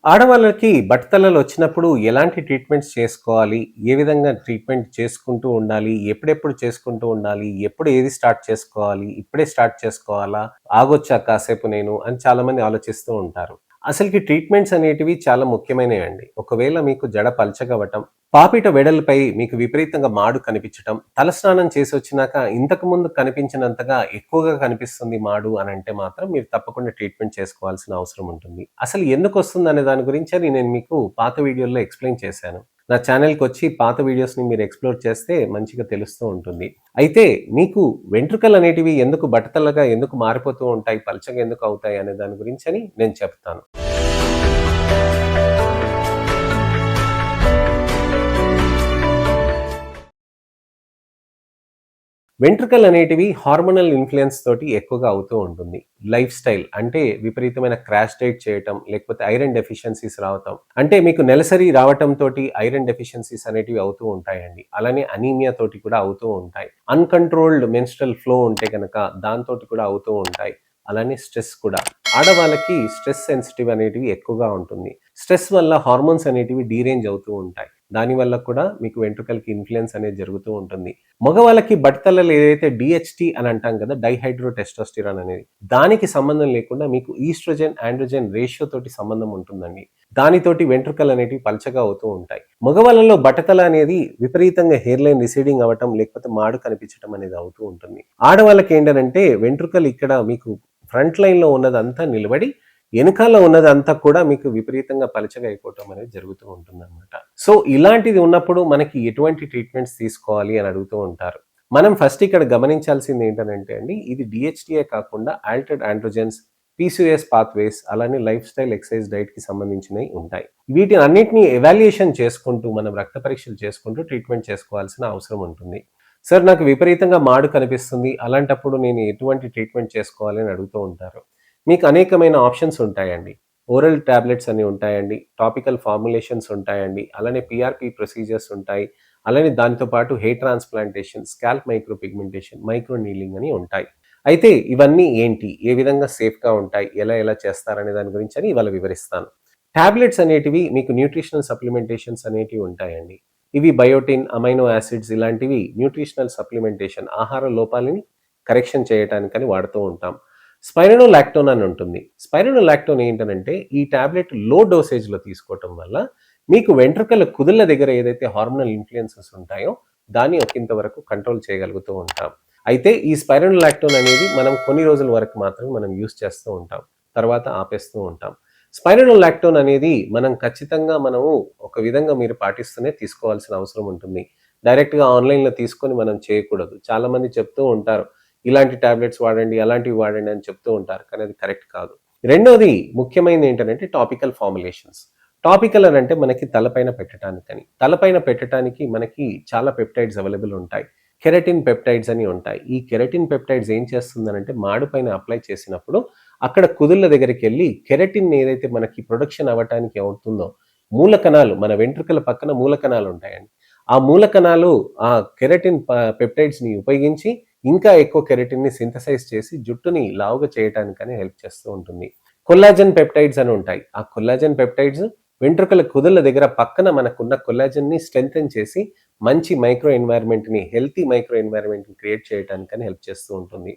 ఆడవాళ్ళకి బట్టతలలు వచ్చినప్పుడు ఎలాంటి ట్రీట్మెంట్స్ చేసుకోవాలి? ఏ విధంగా ట్రీట్మెంట్ చేసుకుంటూ ఉండాలి? ఎప్పుడెప్పుడు చేసుకుంటూ ఉండాలి? ఎప్పుడు ఏది స్టార్ట్ చేసుకోవాలి? ఇప్పుడే స్టార్ట్ చేసుకోవాలా? ఆగొచ్చా కాసేపు నేను అని చాలామంది ఆలోచిస్తూ ఉంటారు. అసలుకి ట్రీట్మెంట్స్ అనేటివి చాలా ముఖ్యమైనవండి. ఒకవేళ మీకు జడ పల్చగవ్వటం, పాపిట వెడల్పై మీకు విపరీతంగా మాడు కనిపించటం, తలస్నానం చేసొచ్చినాక ఇంతకుముందు కనిపించినంతగా ఎక్కువగా కనిపిస్తుంది మాడు అనంటే మాత్రం మీరు తప్పకుండా ట్రీట్మెంట్ చేసుకోవాల్సిన అవసరం ఉంటుంది. అసలు ఎందుకొస్తుందనే దాని గురించని నేను మీకు పాత వీడియోల్లో ఎక్స్‌ప్లెయిన్ చేశాను. నా ఛానెల్‌కొచ్చి పాత వీడియోస్‌ని మీరు ఎక్స్‌ప్లోర్ చేస్తే మంచిగా తెలుస్తూ ఉంటుంది. అయితే మీకు వెంట్రుకలనేటివి ఎందుకు బట్టతలగా ఎందుకు మారిపోతూ ఉంటాయి, పల్చగా ఎందుకు అవుతాయి అనే దాని గురించని నేను చెప్తాను. వెంట్రుకలనేటివి హార్మోనల్ ఇన్‌ఫ్లూయెన్స్ తోటి ఎక్కువగా అవుతూ ఉంటుంది. లైఫ్ స్టైల్ అంటే విపరీతమైన క్రాష్ డైట్ చేయటం, లేకపోతే ఐరన్ డెఫిషియన్సీస్ రావటం. అంటే మీకు నెలసరి రావటంతోటి ఐరన్ డెఫిషియన్సీస్ అనేటివి అవుతూ ఉంటాయండి. అలానే అనీమియా తోటి కూడా అవుతూ ఉంటాయి. అన్‌కంట్రోల్డ్ మెన్‌స్ట్రుయల్ ఫ్లో ఉంటే గనక దాంతోటి కూడా అవుతూ ఉంటాయి. అలానే స్ట్రెస్ కూడా. ఆడవాళ్ళకి స్ట్రెస్ సెన్సిటివ్ అనేటివి ఎక్కువగా ఉంటుంది. స్ట్రెస్ వల్ల హార్మోన్స్ అనేటివి డీరేంజ్ అవుతూ ఉంటాయి. దానివల్ల కూడా మీకు వెంట్రుకలకి ఇన్‌ఫ్లూయెన్స్ అనేది జరుగుతూ ఉంటుంది. మగవాళ్ళకి బట్టతలలు ఏదైతే డీహెచ్టీ అని అంటాం కదా, డైహైడ్రో టెస్టోస్టిరాన్ అనేది, దానికి సంబంధం లేకుండా మీకు ఈస్ట్రోజన్, ఆండ్రోజన్ రేషియో తోటి సంబంధం ఉంటుందండి. దానితోటి వెంట్రుకలు అనేటివి పల్చగా అవుతూ ఉంటాయి. మగవాళ్ళలో బట్టతల అనేది విపరీతంగా హెయిర్ లైన్ రిసీడింగ్ అవ్వటం, లేకపోతే మాడు కనిపించడం అనేది అవుతూ ఉంటుంది. ఆడవాళ్ళకి ఏంటనంటే వెంట్రుకలు ఇక్కడ మీకు ఫ్రంట్ లైన్‌లో ఉన్నదంతా నిలబడి ఎనకాల ఉన్నదంతా కూడా మీకు విపరీతంగా పలచగా అయిపోవటం అనేది జరుగుతూ ఉంటుందన్నమాట. సో, ఇలాంటిది ఉన్నప్పుడు మనకి ఎటువంటి ట్రీట్మెంట్స్ తీసుకోవాలి అని అడుగుతూ ఉంటారు. మనం ఫస్ట్ ఇక్కడ గమనించాల్సింది ఏంటనంటే అండి, ఇది డీహెచ్‌టీయే కాకుండా ఆల్టర్డ్ ఆండ్రోజెన్స్, పీసీఓఎస్ పాత్‌వేస్ అలానే లైఫ్ స్టైల్, ఎక్సర్సైజ్, డైట్‌కి సంబంధించినయి ఉంటాయి. వీటినన్నిటిని ఎవాల్యుయేషన్ చేసుకుంటూ మనం రక్త పరీక్షలు చేసుకుంటూ ట్రీట్మెంట్ చేసుకోవాల్సిన అవసరం ఉంటుంది. సార్, నాకు విపరీతంగా మాడు కనిపిస్తుంది. అలాంటప్పుడు నేను ఎటువంటి ట్రీట్మెంట్ చేసుకోవాలి అని అడుగుతూ ఉంటారు. మీకు అనేకమైన ఆప్షన్స్ ఉంటాయండి. ఓరల్ టాబ్లెట్స్ అని ఉంటాయండి. టాపికల్ ఫార్ములేషన్స్ ఉంటాయండి. అలానే పీఆర్‌పీ ప్రొసీజర్స్ ఉంటాయి. అలానే దానితో పాటు hair transplantation, scalp micro pigmentation, micro kneeling అని ఉంటాయి. అయితే ఇవన్నీ ఏంటి? ఏ విధంగా సేఫ్‌గా ఉంటాయి? ఎలా చేస్తారనే దాని గురించని ఇవాళ వివరిస్తాను. టాబ్లెట్స్ అనేటివి మీకు న్యూట్రిషనల్ సప్లిమెంటేషన్స్ అనేటివి ఉంటాయండి. ఇవి బయోటిన్, అమైనో యాసిడ్స్ ఇలాంటివి న్యూట్రిషనల్ సప్లిమెంటేషన్ ఆహార లోపాలని కరెక్షన్ చేయటానికని వాడుతూ ఉంటాం. స్పైరనోలాక్టోన్ అని ఉంటుంది. స్పైరనోలాక్టోన్ ఏంటనంటే ఈ టాబ్లెట్ లో డోసేజ్‌లో తీసుకోవటం వల్ల మీకు వెంట్రుకల కుదుళ్ళ దగ్గర ఏదైతే హార్మోనల్ ఇన్‌ఫ్లూయెన్సెస్ ఉంటాయో దాన్ని ఒకింత వరకు కంట్రోల్ చేయగలుగుతూ ఉంటాం. అయితే ఈ స్పైరనోలాక్టోన్ అనేది మనం కొన్ని రోజుల వరకు మాత్రమే మనం యూజ్ చేస్తూ ఉంటాం. తర్వాత ఆపేస్తూ ఉంటాం. స్పైరనోలాక్టోన్ అనేది మనం ఖచ్చితంగా మనము ఒక విధంగా మీరు పాటిస్తూనే తీసుకోవాల్సిన అవసరం ఉంటుంది. డైరెక్ట్‌గా ఆన్‌లైన్‌లో తీసుకొని మనం చేయకూడదు. చాలామంది చెప్తూ ఉంటారు. ఇలాంటి టాబ్లెట్స్ వాడండి, అలాంటివి వాడండి అని చెప్తూ ఉంటారు. కానీ అది కరెక్ట్ కాదు. రెండోది ముఖ్యమైనది ఏంటనంటే టాపికల్ ఫార్ములేషన్స్. టాపికల్ అనంటే మనకి తలపైన పెట్టటానికని. తలపైన పెట్టటానికి మనకి చాలా పెప్టైడ్స్ అవైలబుల్ ఉంటాయి. కెరటిన్ పెప్టైడ్స్ అని ఉంటాయి. ఈ కెరటిన్ పెప్టైడ్స్ ఏం చేస్తుందనంటే మాడు పైన అప్లై చేసినప్పుడు అక్కడ కుదుళ్ళ దగ్గరికెళ్ళి కెరటిన్ ఏదైతే మనకి ప్రొడక్షన్ అవ్వటానికి అవుతుందో మూలకణాలు, మన వెంట్రుకల పక్కన మూలకణాలు ఉంటాయండి. ఆ మూలకణాలు ఆ కెరటిన్ పెప్టైడ్స్‌ని ఉపయోగించి ఇంకా ఎక్కువ కెరటిన్‌ని సింథసైజ్ చేసి జుట్టుని లావుగా చేయటానికని హెల్ప్ చేస్తూ ఉంటుంది. కొల్లాజెన్ పెప్టైడ్స్ అని ఉంటాయి. ఆ కొల్లాజెన్ పెప్టైడ్స్ వెంట్రుకల కుదుళ్ళ దగ్గర పక్కన మనకున్న కొల్లాజెన్‌ని స్ట్రెంథెన్ చేసి మంచి మైక్రో ఎన్వైర్న్‌మెంట్‌ని, హెల్తీ మైక్రో ఎన్వైర్న్‌మెంట్‌ని క్రియేట్ చేయటానికని హెల్ప్ చేస్తూ ఉంటుంది.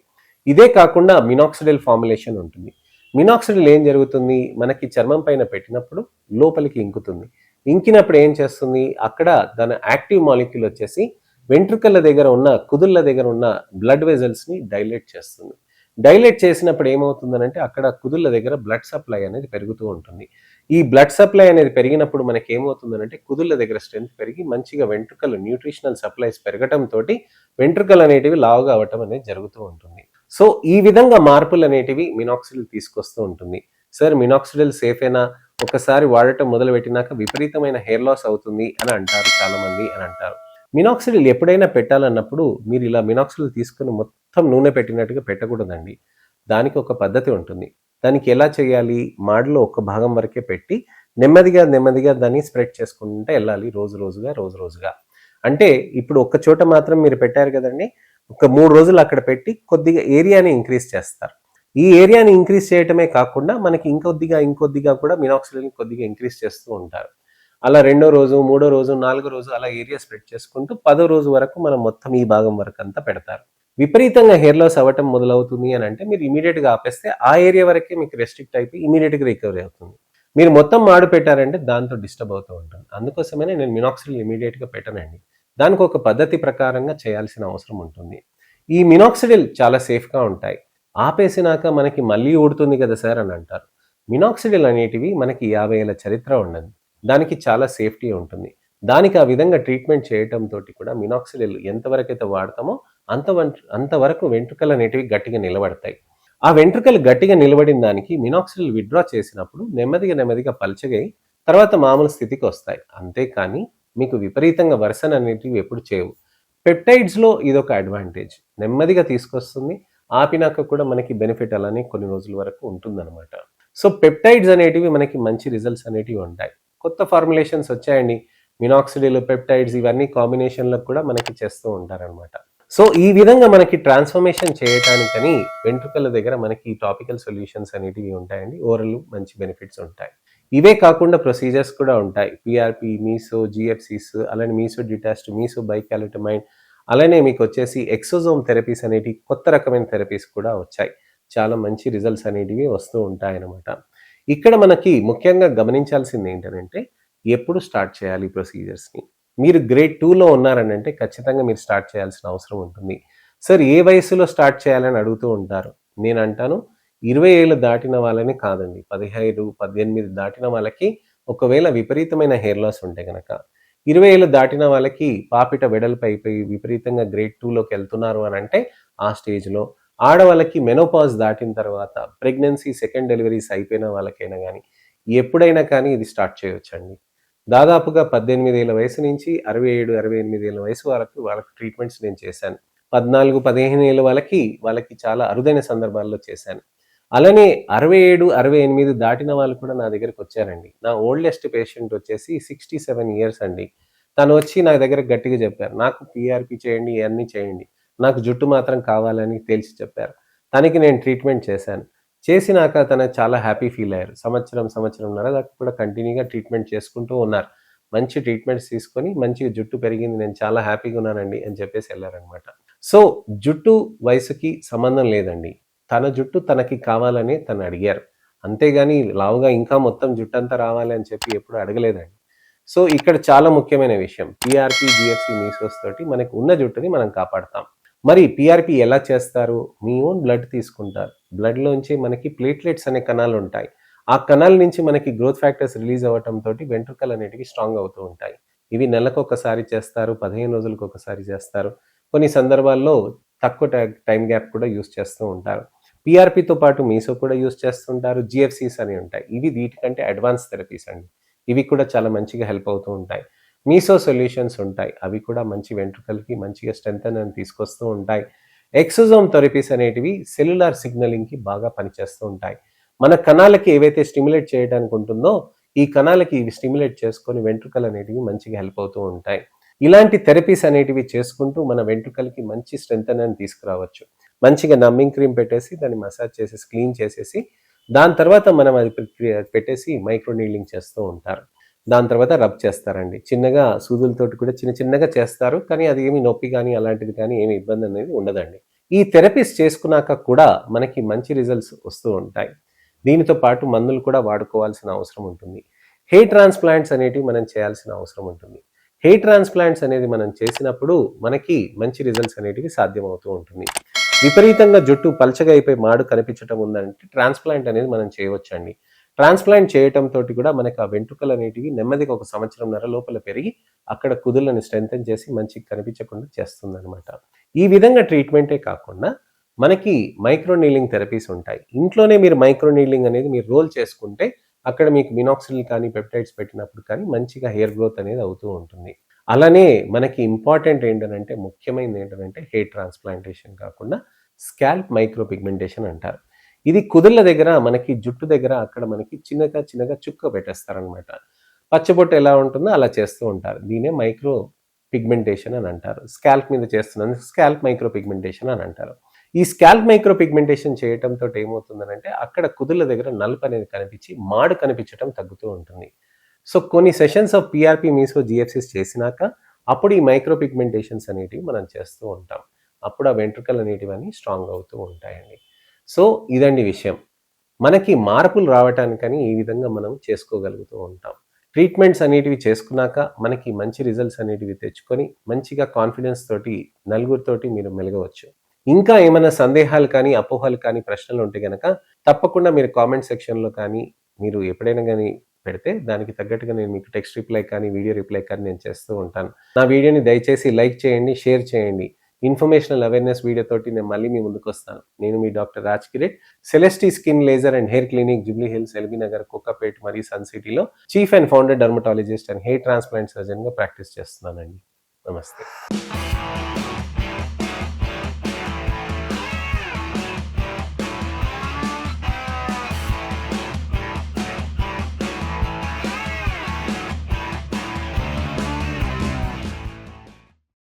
ఇదే కాకుండా మినాక్సిడిల్ ఫార్ములేషన్ ఉంటుంది. మినాక్సిడిల్ ఏం జరుగుతుంది? మనకి చర్మం పైన పెట్టినప్పుడు లోపలికి ఇంకుతుంది. ఇంకినప్పుడు ఏం చేస్తుంది? అక్కడ దాని యాక్టివ్ మాలిక్యూల్ వచ్చేసి వెంట్రుకల దగ్గర ఉన్న, కుదుళ్ళ దగ్గర ఉన్న బ్లడ్ వెజల్స్‌ని డైలేట్ చేస్తుంది. డైలేట్ చేసినప్పుడు ఏమవుతుందనంటే అక్కడ కుదుళ్ళ దగ్గర బ్లడ్ సప్లై అనేది పెరుగుతూ ఉంటుంది. ఈ బ్లడ్ సప్లై అనేది పెరిగినప్పుడు మనకేమవుతుందనంటే కుదుళ్ళ దగ్గర స్ట్రెంత్ పెరిగి మంచిగా వెంట్రుకలు న్యూట్రిషనల్ సప్లైస్ పెరగటంతోటి వెంట్రుకలనేటివి లావుగా అవ్వటం అనేది జరుగుతూ ఉంటుంది. సో, ఈ విధంగా మార్పులనేటివి మినాక్సిడిల్ తీసుకొస్తూ ఉంటుంది. సార్, మినాక్సిడిల్ సేఫేనా? ఒకసారి వాడటం మొదలుపెట్టినాక విపరీతమైన హెయిర్ లాస్ అవుతుంది అని అంటారు చాలామంది అని అంటారు. మినాక్సిడిల్ ఎప్పుడైనా పెట్టాలన్నప్పుడు మీరు ఇలా మినాక్సిడిల్ తీసుకొని మొత్తం నూనె పెట్టినట్టుగా పెట్టకూడదండి. దానికి ఒక పద్ధతి ఉంటుంది. దానికి ఎలా చేయాలి? మాడులో ఒక భాగం వరకే పెట్టి నెమ్మదిగా దాన్ని స్ప్రెడ్ చేసుకుంటూ వెళ్ళాలి రోజుగా. అంటే ఇప్పుడు ఒక్క చోట మాత్రం మీరు పెట్టారు కదండీ! ఒక 3 రోజులు అక్కడ పెట్టి కొద్దిగా ఏరియాని ఇంక్రీజ్ చేస్తారు. ఈ ఏరియాని ఇంక్రీజ్ చేయటమే కాకుండా మనకి ఇంకొద్దిగా కూడా మినాక్సిడిల్ని కొద్దిగా ఇంక్రీజ్ చేస్తూ ఉంటారు. అలా రెండో రోజు, మూడో రోజు, నాలుగో రోజు అలా ఏరియా స్ప్రెడ్ చేసుకుంటూ 10వ రోజు వరకు మనం మొత్తం ఈ భాగం వరకు అంతా పెడతారు. విపరీతంగా హెయిర్ లాస్ అవ్వటం మొదలవుతుంది అని అంటే మీరు ఇమీడియట్‌గా ఆపేస్తే ఆ ఏరియా వరకే మీకు రెస్ట్రిక్ట్ అయిపోయి ఇమీడియట్‌గా రికవరీ అవుతుంది. మీరు మొత్తం మాడు పెట్టారంటే దాంతో డిస్టర్బ్ అవుతూ ఉంటుంది. అందుకోసమనే నేను మినాక్సిడిల్ ఇమీడియట్‌గా పెట్టనండి. దానికి ఒక పద్ధతి ప్రకారంగా చేయాల్సిన అవసరం ఉంటుంది. ఈ మినాక్సిడిల్ చాలా సేఫ్‌గా ఉంటాయి. ఆపేసినాక మనకి మళ్ళీ ఊడుతుంది కదా సార్ అని అంటారు. మినాక్సిడిల్ అనేటివి మనకి 50 ఏళ్ల చరిత్ర ఉన్నది. దానికి చాలా సేఫ్టీ ఉంటుంది. దానికి ఆ విధంగా ట్రీట్మెంట్ చేయటంతోటి కూడా మినాక్సిడిల్ ఎంతవరకైతే వాడతామో అంతవరకు వెంట్రుకలనేటివి గట్టిగా నిలబడతాయి. ఆ వెంట్రుకలు గట్టిగా నిలబడిన దానికి మినాక్సిడిల్ విత్‌డ్రా చేసినప్పుడు నెమ్మదిగా పల్చగై తర్వాత మామూలు స్థితికొస్తాయి. అంతేకానీ మీకు విపరీతంగా వర్సన అనేటివి ఎప్పుడు చేయవు. పెప్టైడ్స్‌లో ఇదొక అడ్వాంటేజ్. నెమ్మదిగా తీసుకొస్తుంది. ఆపినాక కూడా మనకి బెనిఫిట్ అలానే కొన్ని రోజుల వరకు ఉంటుందనమాట. సో, పెప్టైడ్స్ అనేటివి మనకి మంచి రిజల్ట్స్ అనేటివి ఉంటాయి. కొత్త ఫార్ములేషన్స్ వచ్చాయండి. మినాక్సిడిల్, పెప్టైడ్స్ ఇవన్నీ కాంబినేషన్‌లో కూడా మనకి చేస్తూ ఉంటారనమాట. సో, ఈ విధంగా మనకి ట్రాన్స్‌ఫర్మేషన్ చేయటానికని వెంట్రుకల దగ్గర మనకి టాపికల్ సొల్యూషన్స్ అనేటివి ఉంటాయండి. ఓరల్ మంచి బెనిఫిట్స్ ఉంటాయి. ఇవే కాకుండా ప్రొసీజర్స్ కూడా ఉంటాయి. పీఆర్‌పీ, మీసో, జీఎఫ్‌సీస్ అలానే మీసో డిటాచ్డ్, మీసో బైకాలిటమైన్ అలానే మీకొచ్చేసి ఎక్సోజోమ్ థెరపీస్ అనేటివి కొత్త రకమైన థెరపీస్ కూడా వచ్చాయి. చాలా మంచి రిజల్ట్స్ అనేటివి వస్తూ ఉంటాయన్నమాట. ఇక్కడ మనకి ముఖ్యంగా గమనించాల్సింది ఏంటనంటే ఎప్పుడు స్టార్ట్ చేయాలి ఈ ప్రొసీజర్స్‌ని? మీరు గ్రేడ్ 2లో ఉన్నారనంటే ఖచ్చితంగా మీరు స్టార్ట్ చేయాల్సిన అవసరం ఉంటుంది. సార్ ఏ వయస్సులో స్టార్ట్ చేయాలని అడుగుతూ ఉంటారు. నేనంటాను 20 ఏళ్ళు దాటిన వాళ్ళని కాదండి. 15, 18 దాటిన వాళ్ళకి ఒకవేళ విపరీతమైన హెయిర్ లాస్ ఉంటే గనక 20 ఏళ్ళు దాటిన వాళ్ళకి పాపిట వెడల్పు అయిపోయి విపరీతంగా గ్రేడ్ 2లోకి వెళ్తున్నారు అనంటే ఆ స్టేజ్‌లో ఆడవాళ్ళకి మెనోపాజ్ దాటిన తర్వాత ప్రెగ్నెన్సీ, సెకండ్ డెలివరీస్ అయిపోయిన వాళ్ళకైనా గానీ ఎప్పుడైనా కానీ ఇది స్టార్ట్ చేయొచ్చండి. దాదాపుగా 18 ఏళ్ల వయసు నుంచి 67, 68 ఏళ్ల వయసు వరకు వాళ్ళకి ట్రీట్మెంట్స్ నేను చేశాను. 14, 15 ఏళ్ల వాళ్ళకి చాలా అరుదైన సందర్భాల్లో చేశాను. అలానే 67, 68 దాటిన వాళ్ళు కూడా నా దగ్గరకొచ్చారండి. నా ఓల్డెస్ట్ పేషెంట్ వచ్చేసి 67 ఇయర్స్ అండి. తను వచ్చి నా దగ్గర గట్టిగా చెప్పారు. నాకు పీఆర్‌పీ చేయండి, ఇయన్నీ చేయండి. నాకు జుట్టు మాత్రం కావాలని తేల్చి చెప్పారు. తనకి నేను ట్రీట్మెంట్ చేశాను. చేసినాక తను చాలా హ్యాపీ ఫీల్ అయ్యారు. సంవత్సరంన్నర దాకా కూడా కంటిన్యూగా ట్రీట్మెంట్ చేసుకుంటూ ఉన్నారు. మంచి ట్రీట్మెంట్స్ తీసుకొని మంచిగా జుట్టు పెరిగింది. నేను చాలా హ్యాపీగా ఉన్నానండి అని చెప్పేసి ఎళ్లారనమాట. సో, జుట్టు వయసుకి సంబంధం లేదండి. తన జుట్టు తనకి కావాలని తను అడిగారు. అంతేగాని లావుగా ఇంకా మొత్తం జుట్టంతా రావాలి అని చెప్పి ఎప్పుడు అడగలేదండి. సో, ఇక్కడ చాలా ముఖ్యమైన విషయం. పీఆర్‌పీ, జీఎఫ్‌సీ, మీసోస్ తోటి మనకు ఉన్న జుట్టుని మనం కాపాడతాం. మరి పీఆర్‌పీ ఎలా చేస్తారు? మీ ఓన్ బ్లడ్ తీసుకుంటారు. బ్లడ్‌లోంచి మనకి ప్లేట్లెట్స్ అనే కణాలుంటాయి. ఆ కణాల నుంచి మనకి గ్రోత్ ఫ్యాక్టర్స్ రిలీజ్ అవ్వటంతోటి వెంట్రుకలనేటివి స్ట్రాంగ్ అవుతూ ఉంటాయి. ఇవి నెలకొకసారి చేస్తారు. 15 రోజులకొకసారి చేస్తారు. కొన్ని సందర్భాల్లో తక్కువ టైమ్ గ్యాప్ కూడా యూజ్ చేస్తూ ఉంటారు. పీఆర్‌పీతో పాటు మీసో కూడా యూజ్ చేస్తుంటారు. జీఎఫ్‌సీస్ అని ఉంటాయి. ఇవి వీటికంటే అడ్వాన్స్ థెరపీస్ అండి. ఇవి కూడా చాలా మంచిగా హెల్ప్ అవుతూ ఉంటాయి. మీసో సొల్యూషన్స్ ఉంటాయి. అవి కూడా మంచి వెంట్రుకలకి మంచిగా స్ట్రెంథెన్ అని తీసుకొస్తూ ఉంటాయి. ఎక్సోజోమ్ థెరపీస్ అనేటివి సెల్యులార్ సిగ్నలింగ్‌కి బాగా పనిచేస్తూ ఉంటాయి. మన కణాలకి ఏవైతే స్టిమ్యులేట్ చేయడానికి ఉంటుందో, ఈ కణాలకి ఇవి స్టిమ్యులేట్ చేసుకొని వెంట్రుకలనేటివి మంచిగా హెల్ప్ అవుతూ ఉంటాయి. ఇలాంటి థెరపీస్ అనేటివి చేసుకుంటూ మన వెంట్రుకలకి మంచి స్ట్రెంథెన్ అని తీసుకురావచ్చు. మంచిగా నమ్మింగ్ క్రీమ్ పెట్టేసి దాన్ని మసాజ్ చేసేసి, క్లీన్ చేసేసి, దాని తర్వాత మనం అది పెట్టేసి మైక్రో నీడ్లింగ్ చేస్తూ ఉంటారు. దాని తర్వాత రబ్ చేస్తారండి. చిన్నగా సూదులతోటి కూడా చిన్నగా చేస్తారు. కానీ అది ఏమి నొప్పి గాని, అలాంటిది కానీ ఏమి ఇబ్బందనేది ఉండదండి. ఈ థెరపీస్ చేసుకున్నాక కూడా మనకి మంచి రిజల్ట్స్ వస్తూ ఉంటాయి. దీనితో పాటు మందులు కూడా వాడుకోవాల్సిన అవసరం ఉంటుంది. హెయిర్ ట్రాన్స్‌ప్లాంట్స్ అనేటివి మనం చేయాల్సిన అవసరం ఉంటుంది. హెయిర్ ట్రాన్స్‌ప్లాంట్స్ అనేది మనం చేసినప్పుడు మనకి మంచి రిజల్ట్స్ అనేటివి సాధ్యమవుతూ ఉంటుంది. విపరీతంగా జుట్టు పల్చగా అయిపోయి మాడు కనిపించటం ఉందంటే ట్రాన్స్‌ప్లాంట్ అనేది మనం చేయవచ్చండి. ట్రాన్స్‌ప్లాంట్ చేయటంతోటి కూడా మనకు ఆ వెంట్రుకలనేటివి నెమ్మదిగా ఒక సంవత్సరంన్నర లోపల పెరిగి అక్కడ కుదుళ్ళని స్ట్రెంథెన్ చేసి మంచిగా కనిపించకుండా చేస్తుందనమాట. ఈ విధంగా ట్రీట్మెంటే కాకుండా మనకి మైక్రో నీడ్లింగ్ థెరపీస్ ఉంటాయి. ఇంట్లోనే మీరు మైక్రో నీడ్లింగ్ అనేది మీరు రోల్ చేసుకుంటే అక్కడ మీకు మినాక్సిడిల్ కానీ, పెప్టైడ్స్ పెట్టినప్పుడు కానీ మంచిగా హెయిర్ గ్రోత్ అనేది అవుతూ ఉంటుంది. అలానే మనకి ఇంపార్టెంట్ ఏంటనంటే ముఖ్యమైనది ఏంటనంటే హెయిర్ ట్రాన్స్‌ప్లాంటేషన్ కాకుండా స్కాల్ప్ మైక్రో పిగ్మెంటేషన్ అంటారు. ఇది కుదుళ్ళ దగ్గర మనకి జుట్టు దగ్గర అక్కడ మనకి చిన్నగా చుక్క పెట్టేస్తారనమాట. పచ్చబొట్టు ఎలా ఉంటుందో అలా చేస్తూ ఉంటారు. దీన్నే మైక్రో పిగ్మెంటేషన్ అని అంటారు. స్కాల్ప్ మీద చేస్తున్నందుకు స్కాల్ప్ మైక్రో పిగ్మెంటేషన్ అని అంటారు. ఈ స్కాల్ప్ మైక్రో పిగ్మెంటేషన్ చేయటంతో ఏమవుతుందనంటే అక్కడ కుదుళ్ళ దగ్గర నలుపు అనేది కనిపించి మాడు కనిపించడం తగ్గుతూ ఉంటుంది. సో కొన్ని సెషన్స్ ఆఫ్ పిఆర్పి మీసో జిఎఫ్సిస్ చేసినాక అప్పుడు ఈ మైక్రో పిగ్మెంటేషన్స్ అనేటివి మనం చేస్తూ ఉంటాం. అప్పుడు ఆ వెంట్రుకలు అనేటివన్నీ స్ట్రాంగ్ అవుతూ ఉంటాయండి. సో ఇదండి విషయం. మనకి మార్పులు రావటానికని ఈ విధంగా మనం చేసుకోగలుగుతూ ఉంటాం. ట్రీట్మెంట్స్ అనేటివి చేసుకున్నాక మనకి మంచి రిజల్ట్స్ అనేటివి తెచ్చుకొని మంచిగా కాన్ఫిడెన్స్ తోటి నలుగురితోటి మీరు మెలగవచ్చు. ఇంకా ఏమైనా సందేహాలు కానీ, అపోహలు కానీ, ప్రశ్నలు ఉంటే గనక తప్పకుండా మీరు కామెంట్ సెక్షన్‌లో కానీ, మీరు ఎప్పుడైనా గానీ పెడితే దానికి తగ్గట్టుగా నేను మీకు టెక్స్ట్ రిప్లై కానీ, వీడియో రిప్లై కానీ నేను చేస్తూ ఉంటాను. నా వీడియోని దయచేసి లైక్ చేయండి, షేర్ చేయండి. ఇన్ఫర్మేషనల్ అవేర్‌నెస్ వీడియోతోటి నేను మళ్ళీ మీ ముందుకొస్తాను. నేను మీ doctor Raj Kireet, Celestee skin laser and hair clinic, Jubilee Hills, LB Nagar, Kokapet మరియు సన్ సిటీలో chief and founder dermatologist and hair transplant సర్జన్‌గా ప్రాక్టీస్ చేస్తున్నానండి. నమస్తే.